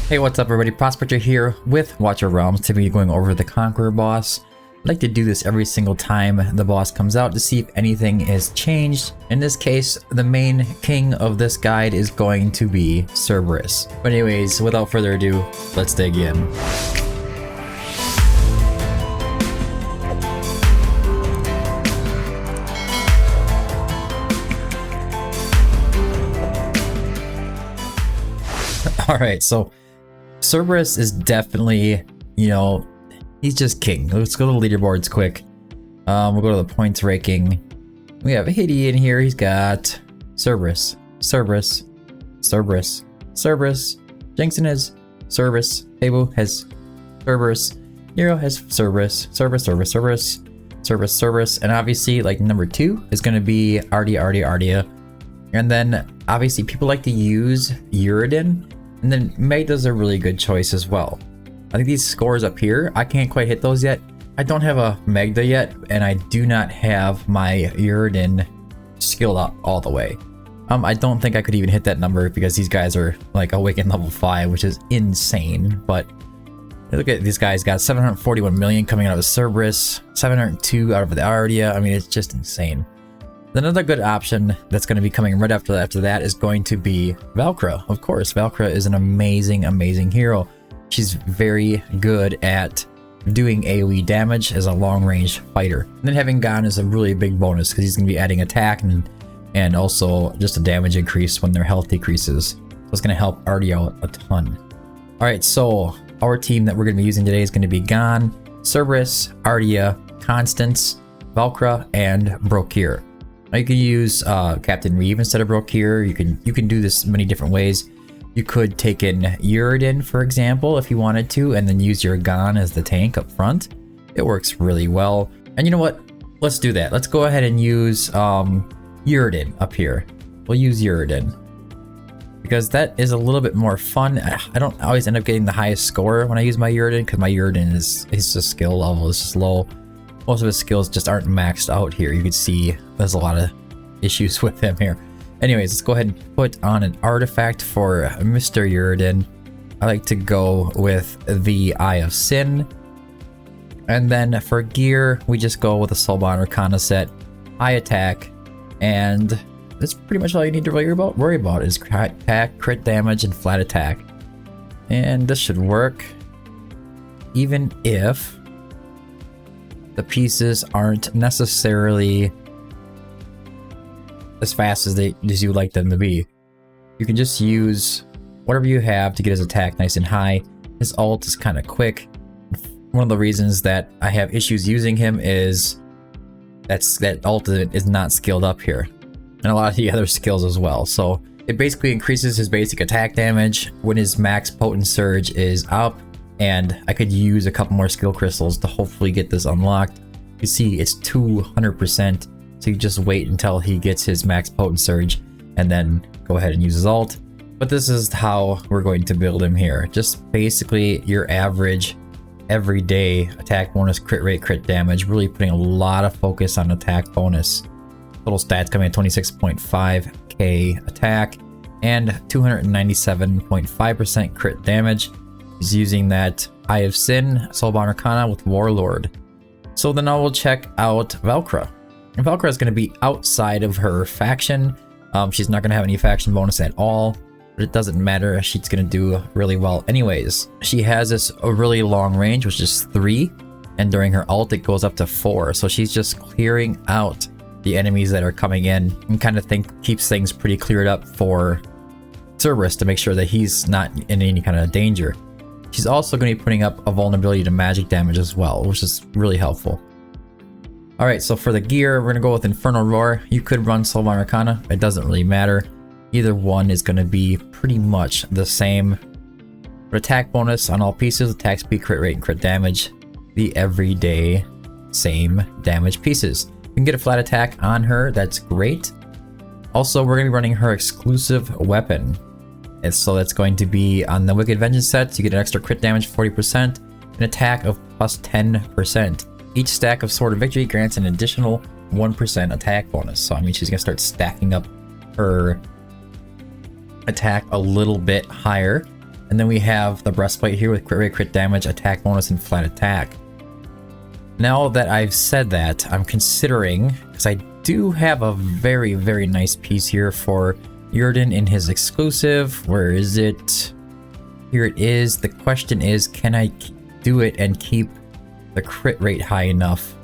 Hey, what's up everybody? Prospector here with Watcher Realms to be going over the Conqueror boss. I like to do this every single time the boss comes out to see if anything is changed. In this case, the main king of this guide is going to be Cerberus. But anyways, without further ado, let's dig in. Alright, so Cerberus is definitely, he's just king. Let's go to the leaderboards quick. We'll go to the points ranking. We have Hiddy in here. He's got Cerberus, Cerberus, Cerberus, Cerberus. Jinxon has Cerberus. Tabu has Cerberus. Nero has Cerberus, Cerberus, Cerberus, Cerberus, Cerberus, Cerberus. And obviously, like, number 2 is going to be Ardia. And then, obviously, people like to use Uredin. And then Magda's a really good choice as well. I think these scores up here, I can't quite hit those yet. I don't have a Magda yet, and I do not have my Uredin skilled up all the way. I don't think I could even hit that number because these guys are like Awakened level 5, which is insane. But look at these guys, got 741 million coming out of Cerberus, 702 out of the Ardia. I mean, it's just insane. Another good option that's going to be coming right after that is going to be Valkyra. Of course, Valkyra is an amazing hero. She's very good at doing AoE damage as a long-range fighter. And then having Gon is a really big bonus because he's going to be adding attack and also just a damage increase when their health decreases. So it's going to help Artie out a ton. Alright, so our team that we're going to be using today is going to be Gon, Cerberus, Ardia, Constance, Valkyra, and Brokir. Now you can use Captain Reeve instead of Brokir. You can do this many different ways. You could take in Uredin, for example, if you wanted to, and then use your Gon as the tank up front. It works really well. And you know what? Let's do that. Let's go ahead and use Uredin up here. We'll use Uredin because that is a little bit more fun. I don't always end up getting the highest score when I use my Uredin because my Uredin his skill level is just low. Most of his skills just aren't maxed out here. You can see there's a lot of issues with him here. Anyways, let's go ahead and put on an artifact for Mr. Uredin. I like to go with the Eye of Sin. And then for gear, we just go with a Soulbound Arcana set, high attack, and that's pretty much all you need to worry about is attack, crit damage, and flat attack. And this should work, even if the pieces aren't necessarily as fast as you would like them to be. You can just use whatever you have to get his attack nice and high. His ult is kind of quick. One of the reasons that I have issues using him is that ult is not skilled up here, and a lot of the other skills as well. So it basically increases his basic attack damage when his max potent surge is up. And I could use a couple more skill crystals to hopefully get this unlocked. You see, it's 200%. So you just wait until he gets his max potent surge and then go ahead and use his ult. But this is how we're going to build him here. Just basically your average everyday attack bonus, crit rate, crit damage. Really putting a lot of focus on attack bonus. Total stats coming at 26.5k attack and 297.5% crit damage. He's using that Eye of Sin, Soulbound Arcana with Warlord. So then I will check out Valkyra. And Valkyra is going to be outside of her faction. She's not going to have any faction bonus at all, but it doesn't matter. She's going to do really well anyways. She has a really long range, which is 3, and during her ult it goes up to 4. So she's just clearing out the enemies that are coming in and kind of keeps things pretty cleared up for Cerberus to make sure that he's not in any kind of danger. She's also going to be putting up a vulnerability to magic damage as well, which is really helpful. Alright, so for the gear, we're going to go with Infernal Roar. You could run Soulbound Arcana. It doesn't really matter. Either one is going to be pretty much the same. For attack bonus on all pieces, attack speed, crit rate, and crit damage. The everyday same damage pieces. You can get a flat attack on her. That's great. Also, we're going to be running her exclusive weapon. And so that's going to be on the Wicked Vengeance sets. You get an extra crit damage 40%, an attack of plus 10%. Each stack of Sword of Victory grants an additional 1% attack bonus. So I mean, she's going to start stacking up her attack a little bit higher. And then we have the breastplate here with crit rate, crit damage, attack bonus, and flat attack. Now that I've said that, I'm considering, because I do have a very, very nice piece here for Uredin in his exclusive. Where is it? Here it is. The question is, can I do it and keep the crit rate high enough?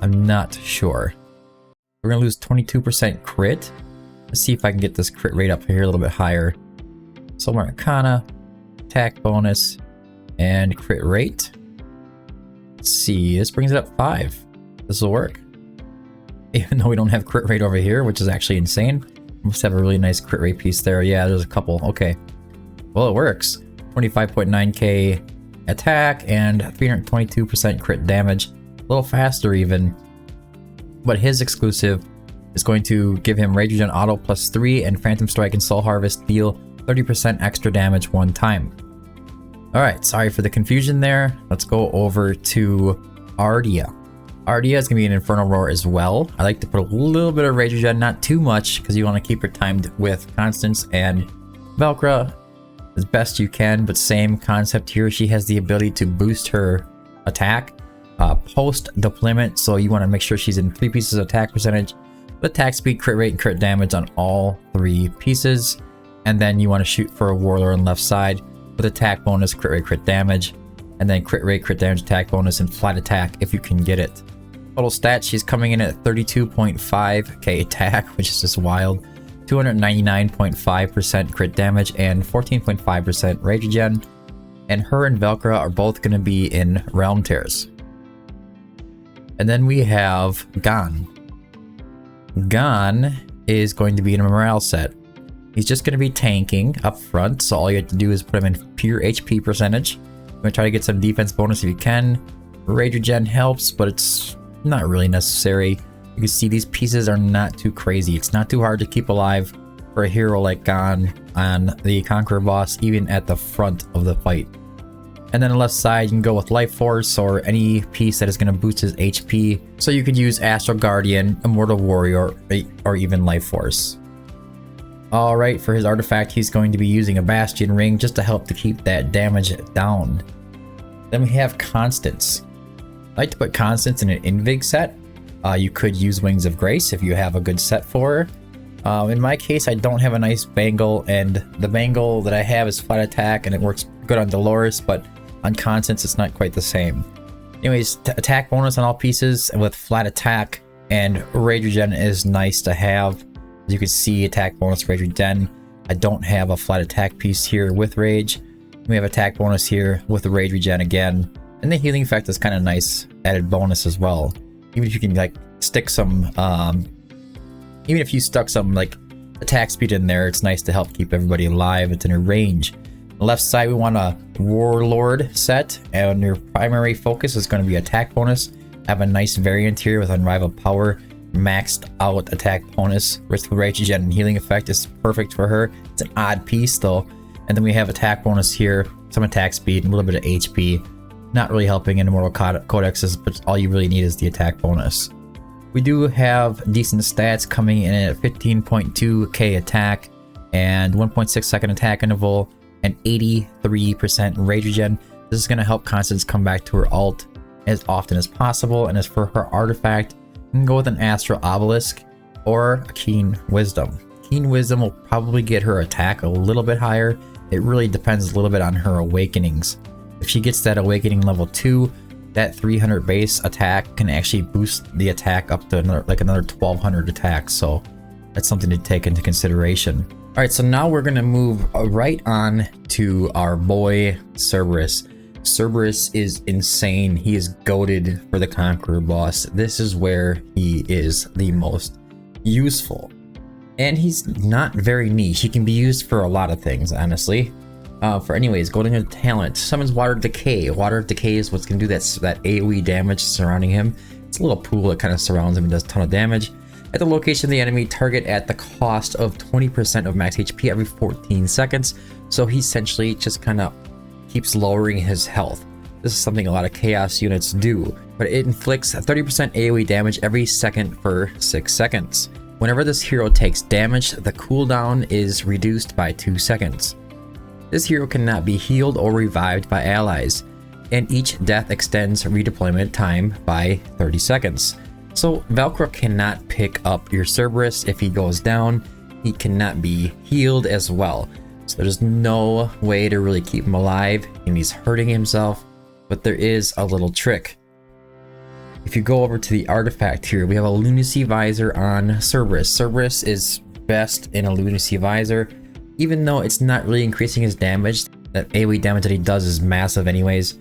I'm not sure. We're going to lose 22% crit. Let's see if I can get this crit rate up here a little bit higher. Solar Arcana, attack bonus, and crit rate. Let's see, this brings it up 5. This will work. Even though we don't have crit rate over here, which is actually insane. We must have a really nice crit rate piece there. Yeah, there's a couple. Okay. Well, it works. 25.9k attack and 322% crit damage. A little faster even. But his exclusive is going to give him Rage Regen Auto +3 and Phantom Strike and Soul Harvest deal 30% extra damage one time. Alright, sorry for the confusion there. Let's go over to Ardea. Ardea is going to be an Infernal Roar as well. I like to put a little bit of Rage Regen, not too much, because you want to keep her timed with Constance and Velcra as best you can, but same concept here. She has the ability to boost her attack post deployment, so you want to make sure she's in 3 pieces of attack percentage, with attack speed, crit rate, and crit damage on all 3 pieces. And then you want to shoot for a Warlord on the left side with attack bonus, crit rate, crit damage, and then crit rate, crit damage, attack bonus, and flat attack if you can get it. Total stats, she's coming in at 32.5k attack, which is just wild, 299.5% crit damage, and 14.5% rage regen. And her and Velcra are both going to be in Realm Tears. And then we have Gon. Gon is going to be in a morale set. He's just going to be tanking up front, so all you have to do is put him in pure HP percentage. I'm going to try to get some defense bonus if you can. Rage regen helps, but it's not really necessary. You can see these pieces are not too crazy. It's not too hard to keep alive for a hero like Gon on the Conqueror boss, even at the front of the fight. And then on the left side, you can go with Life Force or any piece that is going to boost his HP. So you could use Astral Guardian, Immortal Warrior, or even Life Force. Alright, for his artifact, he's going to be using a Bastion Ring just to help to keep that damage down. Then we have Constance. I like to put Constance in an Invig set. You could use Wings of Grace if you have a good set for her. In my case, I don't have a nice bangle, and the bangle that I have is flat attack, and it works good on Dolores, but on Constance, it's not quite the same. Anyways, attack bonus on all pieces and with flat attack, and Rage Regen is nice to have. As you can see, attack bonus, Rage Regen. I don't have a flat attack piece here with Rage. We have attack bonus here with the Rage Regen again. And the healing effect is kind of nice added bonus as well. Even if you can like stick some, even if you stuck some like attack speed in there, it's nice to help keep everybody alive. It's in a range. On the left side, we want a Warlord set, and your primary focus is going to be attack bonus. I have a nice variant here with Unrivaled Power, maxed out attack bonus, with Rage Regen and healing effect is perfect for her. It's an odd piece though. And then we have attack bonus here, some attack speed, and a little bit of HP. Not really helping in Immortal Codexes, but all you really need is the attack bonus. We do have decent stats coming in at 15.2k attack and 1.6 second attack interval and 83% rage regen. This is going to help Constance come back to her ult as often as possible. And as for her artifact, you can go with an Astral Obelisk or a Keen Wisdom. Keen Wisdom will probably get her attack a little bit higher. It really depends a little bit on her awakenings. If she gets that awakening level 2, that 300 base attack can actually boost the attack up to another 1200 attack. So that's something to take into consideration. All right, so now we're gonna move right on to our boy Cerberus. Cerberus is insane. He is goated for the Conqueror boss. This is where he is the most useful. And he's not very niche. He can be used for a lot of things, honestly. Anyways, going into talent, summons Water Decay. Water Decay is what's gonna do that AoE damage surrounding him. It's a little pool that kind of surrounds him and does a ton of damage. At the location of the enemy, target at the cost of 20% of max HP every 14 seconds. So he essentially just kind of keeps lowering his health. This is something a lot of chaos units do, but it inflicts 30% AoE damage every second for 6 seconds. Whenever this hero takes damage, the cooldown is reduced by 2 seconds. This hero cannot be healed or revived by allies, and each death extends redeployment time by 30 seconds. So Velcro cannot pick up your Cerberus if he goes down. He cannot be healed as well. So there's no way to really keep him alive, and he's hurting himself, but there is a little trick. If you go over to the artifact here, we have a Lunacy Visor on Cerberus. Cerberus is best in a Lunacy Visor, even though it's not really increasing his damage. That AoE damage that he does is massive anyways.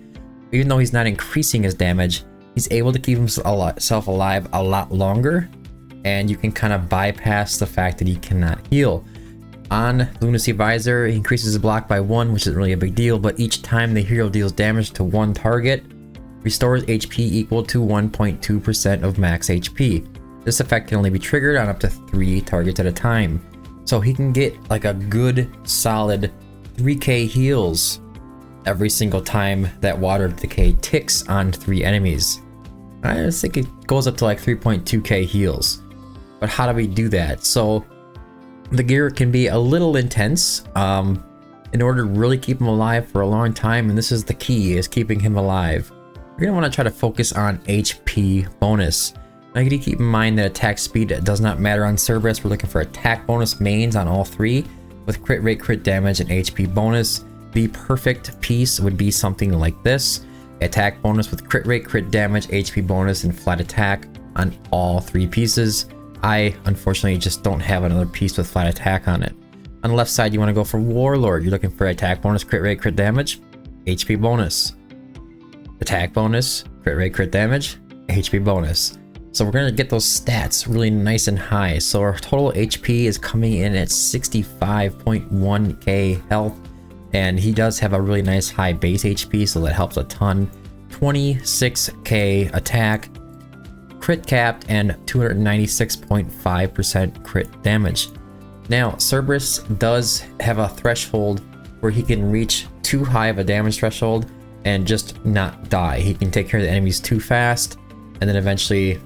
Even though he's not increasing his damage, he's able to keep himself alive a lot longer, and you can kind of bypass the fact that he cannot heal. On Lunacy Visor, he increases his block by 1, which isn't really a big deal, but each time the hero deals damage to one target, restores HP equal to 1.2% of max HP. This effect can only be triggered on up to 3 targets at a time. So he can get like a good solid 3k heals every single time that Water of Decay ticks on 3 enemies. I think it goes up to like 3.2k heals. But how do we do that? So the gear can be a little intense in order to really keep him alive for a long time, and this is the key, is keeping him alive. You're going to want to try to focus on HP bonus. Now you need to keep in mind that attack speed does not matter on Cerberus. We're looking for attack bonus mains on all 3 with crit rate, crit damage, and HP bonus. The perfect piece would be something like this. Attack bonus with crit rate, crit damage, HP bonus, and flat attack on all 3 pieces. I unfortunately just don't have another piece with flat attack on it. On the left side, you want to go for Warlord. You're looking for attack bonus, crit rate, crit damage, HP bonus. Attack bonus, crit rate, crit damage, HP bonus. So we're going to get those stats really nice and high. So our total HP is coming in at 65.1k health. And he does have a really nice high base HP, so that helps a ton. 26k attack, crit capped, and 296.5% crit damage. Now, Cerberus does have a threshold where he can reach too high of a damage threshold and just not die. He can take care of the enemies too fast, and then eventually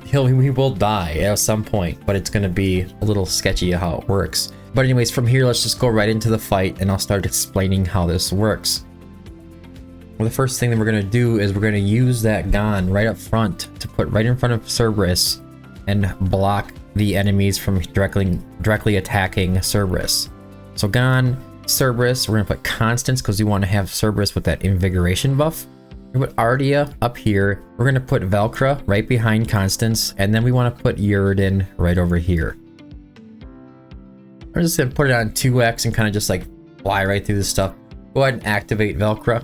he will die at some point, but it's going to be a little sketchy how it works. But anyways, from here, let's just go right into the fight, and I'll start explaining how this works. Well, the first thing that we're going to do is we're going to use that Gon right up front to put right in front of Cerberus and block the enemies from directly attacking Cerberus. So Gon, Cerberus, we're going to put Constance because we want to have Cerberus with that invigoration buff. We're going to put Ardia up here. We're going to put Velcro right behind Constance, and then we want to put Uredin right over here. I'm just going to put it on 2x and kind of just like fly right through this stuff. Go ahead and activate Velcro.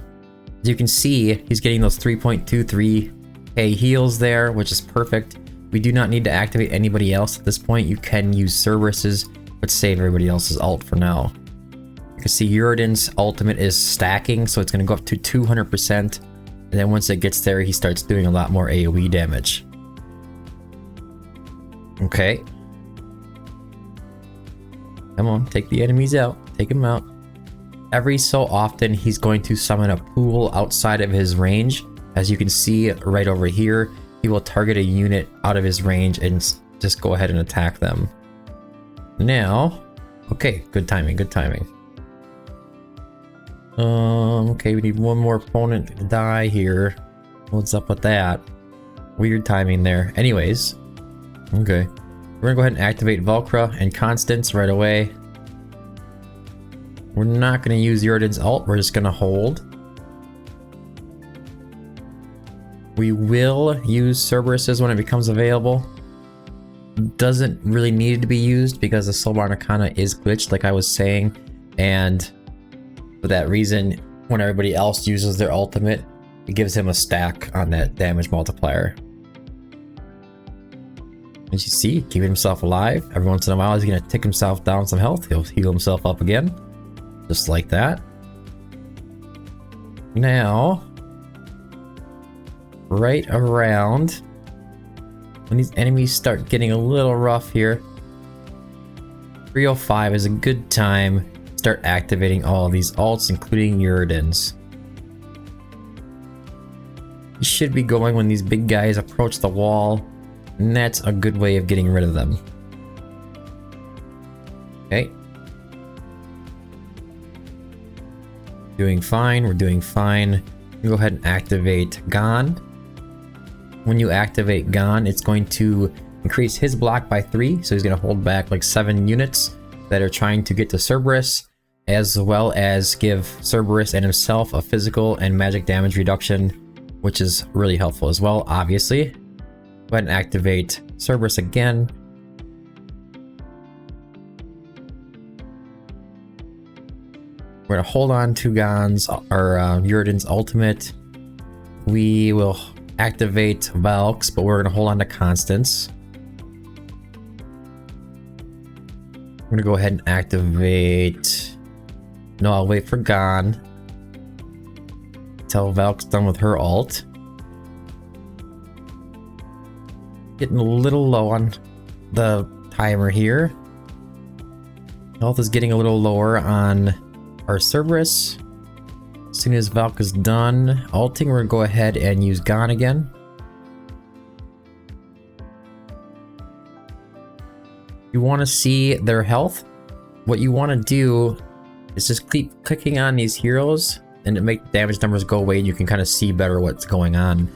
As you can see, he's getting those 3.23k heals there, which is perfect. We do not need to activate anybody else at this point. You can use Cerberus's, but save everybody else's ult for now. You can see Uredin's ultimate is stacking, so it's going to go up to 200%. And then once it gets there, he starts doing a lot more AoE damage. Okay. Come on, take the enemies out. Take them out. Every so often, he's going to summon a pool outside of his range. As you can see right over here, he will target a unit out of his range and just go ahead and attack them. Now, okay, good timing, good timing. Okay, we need one more opponent to die here. What's up with that? Weird timing there. Anyways, okay. We're gonna go ahead and activate Velcro and Constance right away. We're not gonna use Uredin's ult, we're just gonna hold. We will use Cerberus's when it becomes available. Doesn't really need to be used because the Soulborn Arcana is glitched, like I was saying, and for that reason, when everybody else uses their ultimate, it gives him a stack on that damage multiplier. As you see, keeping himself alive. Every once in a while, he's gonna tick himself down some health. He'll heal himself up again, just like that. Now, right around when these enemies start getting a little rough here, 305 is a good time to start activating all of these ults, including Uredin's. You should be going when these big guys approach the wall, and that's a good way of getting rid of them. Doing fine, we're doing fine. Go ahead and activate Gon. When you activate Gon, it's going to increase his block by 3, so he's going to hold back like 7 units that are trying to get to Cerberus, as well as give Cerberus and himself a physical and magic damage reduction, which is really helpful as well, obviously. Go ahead and activate Cerberus again. We're going to hold on to Gon's or Uredin's ultimate. We will activate Valk's, but we're going to hold on to Constance. We're going to go ahead and activate... No, I'll wait for Gon until Valk's done with her ult. Getting a little low on the timer here. Health is getting a little lower on our Cerberus. As soon as Valk is done ulting, we're gonna go ahead and use Gon again. You want to see their health. What you want to do is just keep clicking on these heroes and to make damage numbers go away, and you can kind of see better what's going on.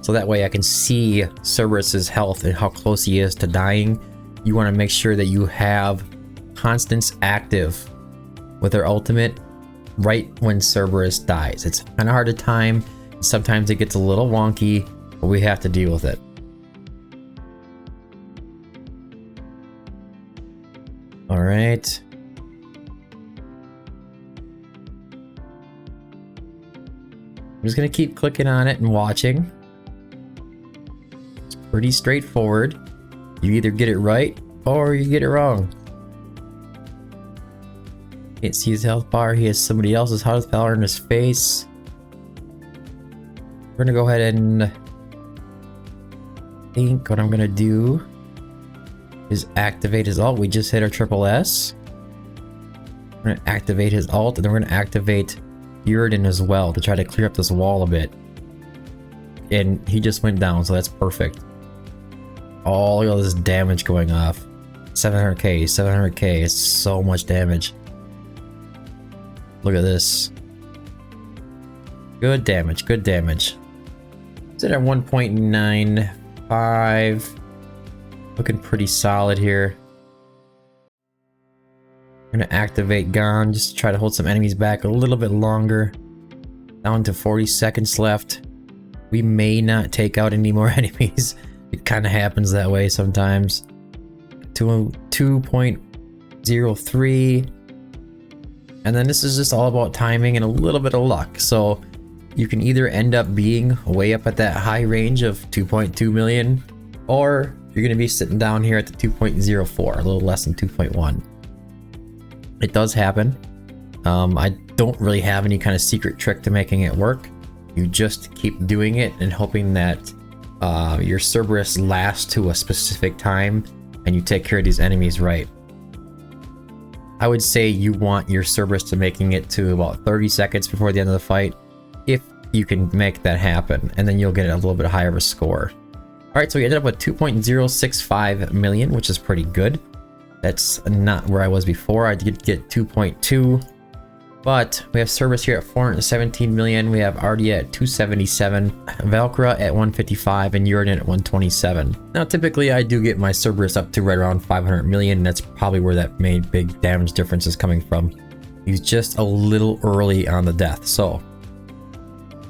So that way I can see Cerberus's health and how close he is to dying. You want to make sure that you have Constance active with her ultimate right when Cerberus dies. It's kind of hard to time. Sometimes it gets a little wonky, but we have to deal with it. All right. I'm just gonna keep clicking on it and watching. It's pretty straightforward. You either get it right or you get it wrong. Can't see his health bar. He has somebody else's health bar in his face. We're gonna go ahead and think what I'm gonna do is activate his ult. We just hit our triple S. We're gonna activate his ult, and then we're gonna activate Uredin as well to try to clear up this wall a bit. And he just went down, so that's perfect. All of this damage going off. 700k, 700k, it's so much damage. Look at this. Good damage, good damage. It's at 1.95. Looking pretty solid here. I'm gonna activate Gon just to try to hold some enemies back a little bit longer. Down to 40 seconds left. We may not take out any more enemies. It kind of happens that way sometimes. 2.03. And then this is just all about timing and a little bit of luck. So you can either end up being way up at that high range of 2.2 million, or you're going to be sitting down here at the 2.04, a little less than 2.1. It does happen. I don't really have any kind of secret trick to making it work. You just keep doing it and hoping that your Cerberus lasts to a specific time and you take care of these enemies right. I would say you want your Cerberus to making it to about 30 seconds before the end of the fight, if you can make that happen, and then you'll get a little bit higher of a score. Alright, so we ended up with 2.065 million, which is pretty good. That's not where I was before. I did get 2.2, but we have Cerberus here at 417 million. We have Ardia at 277, Valkyra at 155, and Uredin at 127. Now, typically I do get my Cerberus up to right around 500 million. And that's probably where that main big damage difference is coming from. He's just a little early on the death, so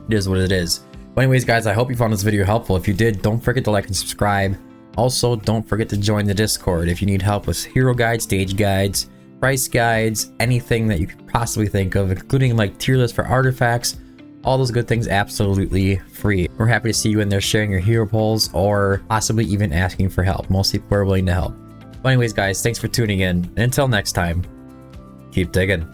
it is what it is. But anyways, guys, I hope you found this video helpful. If you did, don't forget to like and subscribe. Also, don't forget to join the Discord if you need help with hero guides, stage guides, price guides, anything that you could possibly think of, including like tier lists for artifacts. All those good things absolutely free. We're happy to see you in there sharing your hero polls or possibly even asking for help. Most people are willing to help. But anyways, guys, thanks for tuning in. And until next time, keep digging.